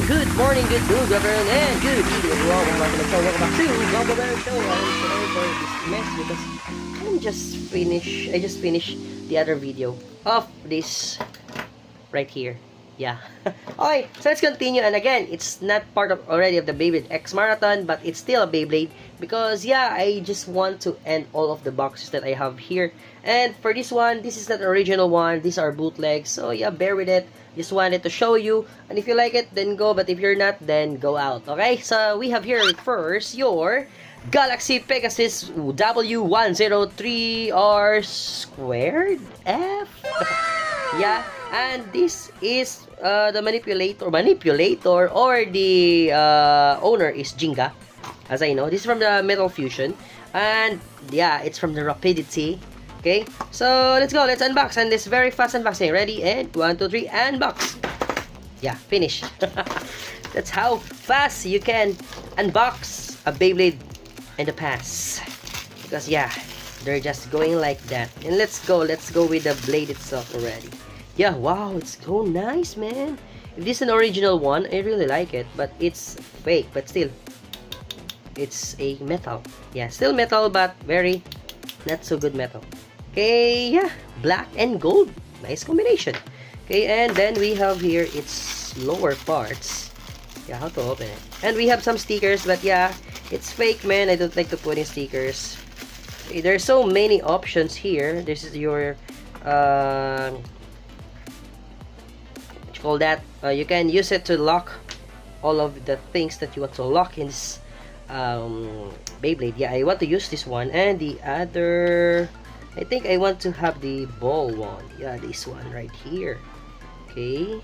good morning, good noon, good afternoon, and good evening everyone. Welcome back to Gumbo Bear Show. I'm sorry for this mess because I just finished the other video of this right here. Yeah. Okay, so let's continue. And again, it's not part of already of the Beyblade X Marathon, but it's still a Beyblade because yeah, I just want to end all of the boxes that I have here. And for this one, this is not the original one. These are bootlegs. So yeah, bear with it. Just wanted to show you. And if you like it, then go. But if you're not, then go out. Okay? So we have here first your Galaxy Pegasus W103R squared F. Yeah, and this is the manipulator or the owner is Jinga, as I know. This is from the Metal Fusion, and yeah, it's from the Rapidity. Okay, so let's go, let's unbox, and this very fast unboxing. Ready, and 1, 2, 3, unbox. Yeah, finish. That's how fast you can unbox a Beyblade in the past, because yeah, they're just going like that. And let's go with the blade itself already. Yeah, wow, it's so nice, man. If this is an original one, I really like it, but it's fake, but still it's a metal. Yeah, still metal, but very not so good metal. Okay, yeah, black and gold, nice combination. Okay, and then we have here its lower parts. Yeah, how to open it. And we have some stickers, but yeah, it's fake, man. I don't like to put in stickers. Okay, there's so many options here. This is your what you call that? You can use it to lock all of the things that you want to lock in this Beyblade. Yeah, I want to use this one, and the other, I think I want to have the ball one. Yeah, this one right here. Okay.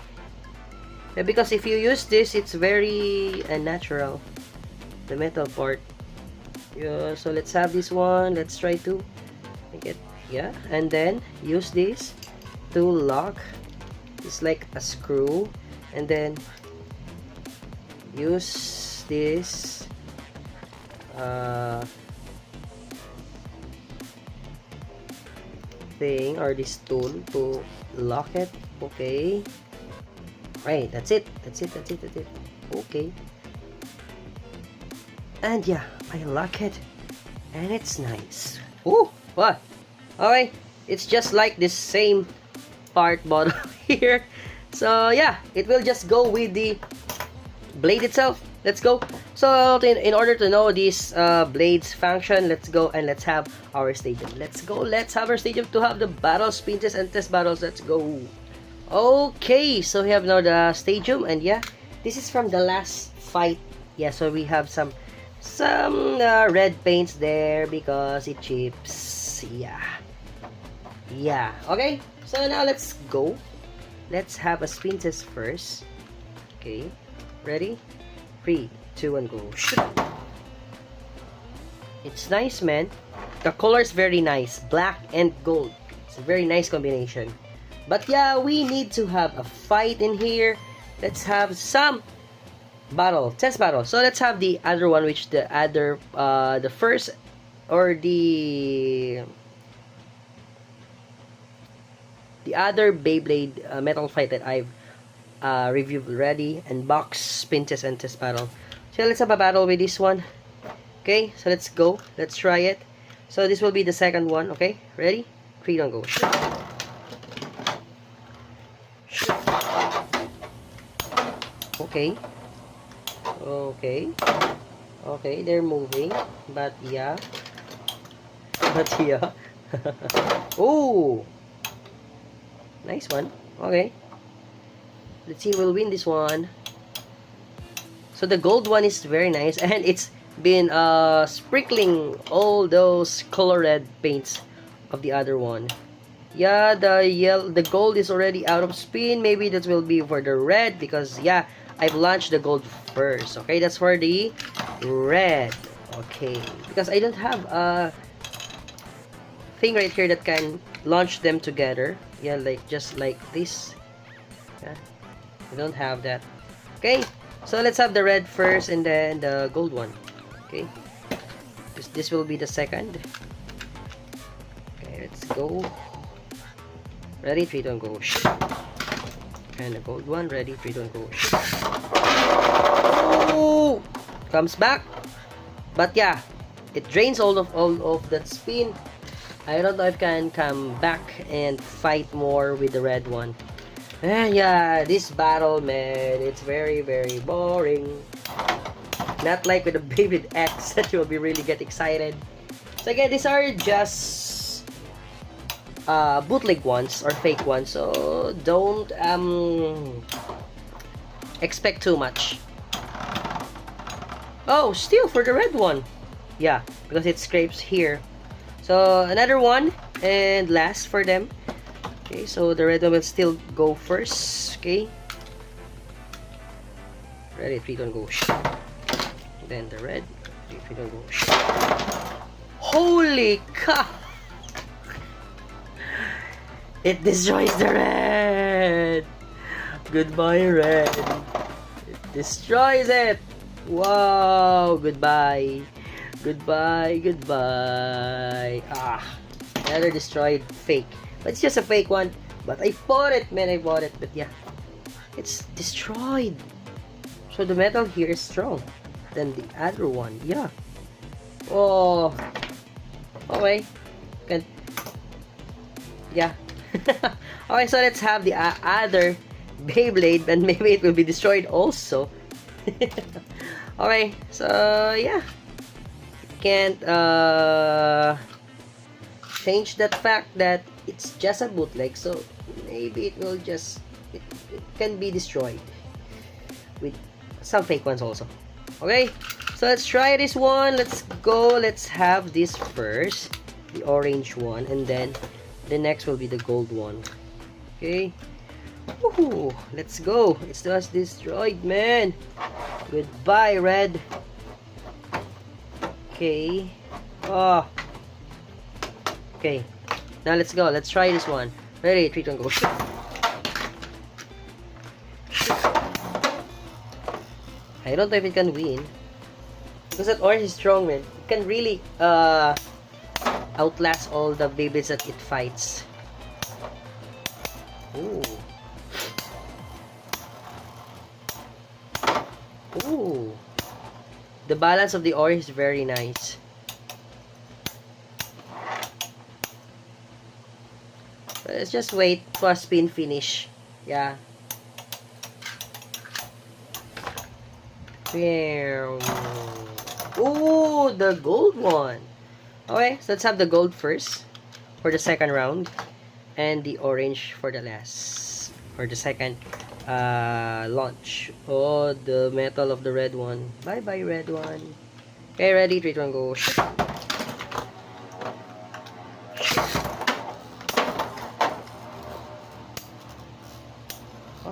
Yeah, because if you use this, it's very unnatural, the metal part. Yeah, so let's have this one. Let's try to make it. Yeah, and then use this to lock. It's like a screw, and then use this thing or this tool to lock it. Okay, right, that's it. Okay, and yeah, I lock it, and it's nice. Oh, what? Okay, it's just like this same part bottle here. So yeah, it will just go with the blade itself. Let's go. So in order to know this blade's function, let's go and let's have our stadium. Let's go, let's have our stadium to have the battle spin test and test battles. Let's go. Okay, so we have now the stadium, and yeah, this is from the last fight. Yeah, so we have some red paints there because it chips. Yeah, okay, so now let's go. Let's have a spin test first. Okay, ready? 3, 2, 1, go. Shoot. It's nice, man. The color is very nice, black and gold. It's a very nice combination. But yeah, we need to have a fight in here. Let's have some test battle. So let's have the other one, which the other the first or the other Beyblade metal fight that I've reviewed already, and box spin test and test battle. So let's have a battle with this one. Okay, so let's go, let's try it. So this will be the second one. Okay, ready? 3, 2, 1, go. Okay, they're moving, but yeah, oh, nice one. Okay, let's see who will win this one. So the gold one is very nice, and it's been sprinkling all those colored paints of the other one. Yeah, the gold is already out of spin. Maybe that will be for the red, because yeah, I've launched the gold first. Okay, that's for the red. Okay, because I don't have a thing right here that can launch them together. Yeah, like just like this. Yeah, I don't have that. Okay, so let's have the red first and then the gold one. Okay, this will be the second. Okay, let's go. Ready? 3, 2, 1, go. And the gold one, ready, 3, 2, 1, go. Oh! Comes back. But yeah, it drains all of that spin. I don't know if I can come back and fight more with the red one. Yeah, this battle, man, it's very, very boring. Not like with the Beyblade X that you will be really get excited. So again, these are just bootleg ones or fake ones, so don't expect too much. Oh, still for the red one. Yeah, because it scrapes here. So another one and last for them. Okay, so the red one will still go first. Okay, ready, 3, 2, 1, go. Then the red, 3, 2, 1, go. Holy cow! It destroys the red. Goodbye, red. It destroys it. Wow, goodbye. Goodbye, goodbye. Another destroyed fake. But it's just a fake one. But I bought it, man. I bought it. But yeah, it's destroyed. So the metal here is strong than the other one. Yeah. Oh. Okay. Good. Yeah. Okay, so let's have the other Beyblade, and maybe it will be destroyed also. Okay, so yeah, can't change that fact that it's just a bootleg, so maybe it will just it can be destroyed with some fake ones also. Okay, so let's try this one. Let's go. Let's have this first, the orange one, and then the next will be the gold one. Okay. Woohoo! Let's go. It's just destroyed, man. Goodbye, red. Okay. Oh. Okay. Now let's go. Let's try this one. Ready? 3, 2, 1, go. Shoot. I don't know if it can win. Because that orange is strong, man. It can really outlast all the Beyblades that it fights. Ooh. Ooh. The balance of the orange is very nice. Let's just wait for a spin finish. Yeah. Ooh, the gold one. Okay, so let's have the gold first for the second round, and the orange for the last, for the second launch. Oh, the metal of the red one. Bye bye, red one. Okay, ready, 3, 2, 1, go.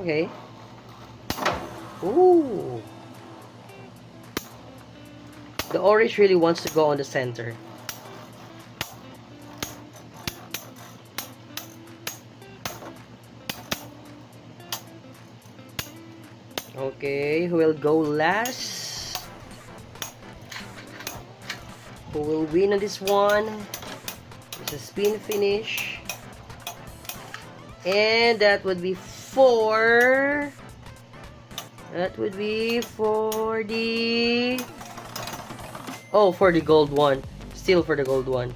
Okay. Ooh. The orange really wants to go on the center. Okay, who will go last? Who will win on this one? It's a spin finish. And that would be for... That would be for the... Oh, for the gold one. Still for the gold one.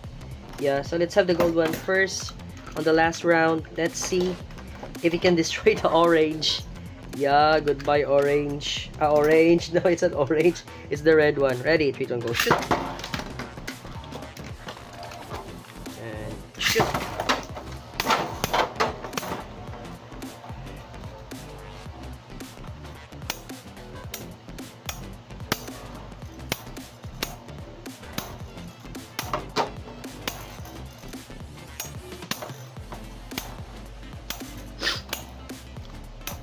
Yeah, so let's have the gold one first on the last round. Let's see if he can destroy the orange. Yeah, goodbye orange. Orange. No, it's not orange. It's the red one. Ready? 3, 2, 1, go. Shoot. And shoot.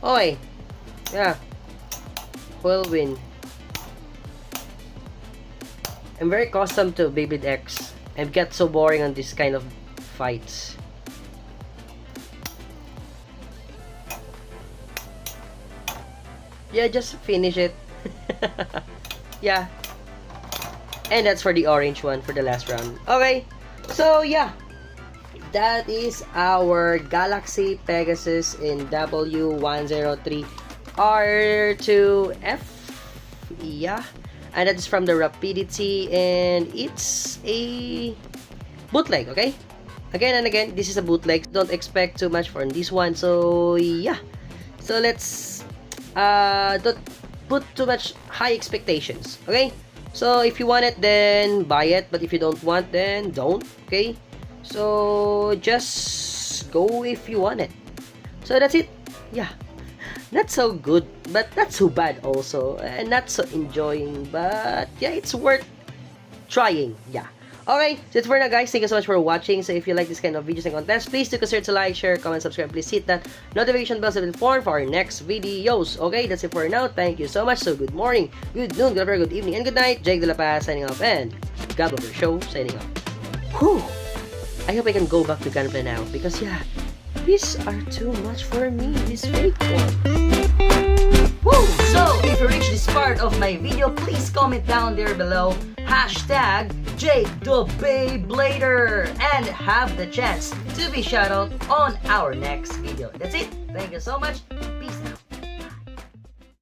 Oi! Yeah. Will win. I'm very accustomed to Beyblade X. I get so boring on this kind of fights. Yeah, just finish it. Yeah. And that's for the orange one for the last round. Okay. So, yeah. that is our Galaxy Pegasus in W103R2F. Yeah. And that's from the Rapidity, and it's a bootleg, okay? Again and again, this is a bootleg. Don't expect too much from this one. So, yeah. So, let's don't put too much high expectations, okay? So, if you want it, then buy it. But if you don't want, then don't, okay? So, just go if you want it. So, that's it. Yeah. Not so good, but not so bad also. And not so enjoying, but yeah, it's worth trying. Yeah. Okay, so that's for now, guys. Thank you so much for watching. So if you like this kind of videos and contests, please do consider to like, share, comment, subscribe. Please hit that notification bell to be informed for our next videos. Okay, that's it for now. Thank you so much. So good morning, good noon, good afternoon, good evening, and good night. Jake De La Paz signing off, and Gablover Show signing off. Whew! I hope I can go back to Gunplay now, because yeah, these are too much for me, these fake ones. Woo! So, if you reach this part of my video, please comment down there below hashtag Jake the Beyblader and have the chance to be shout out on our next video. That's it. Thank you so much.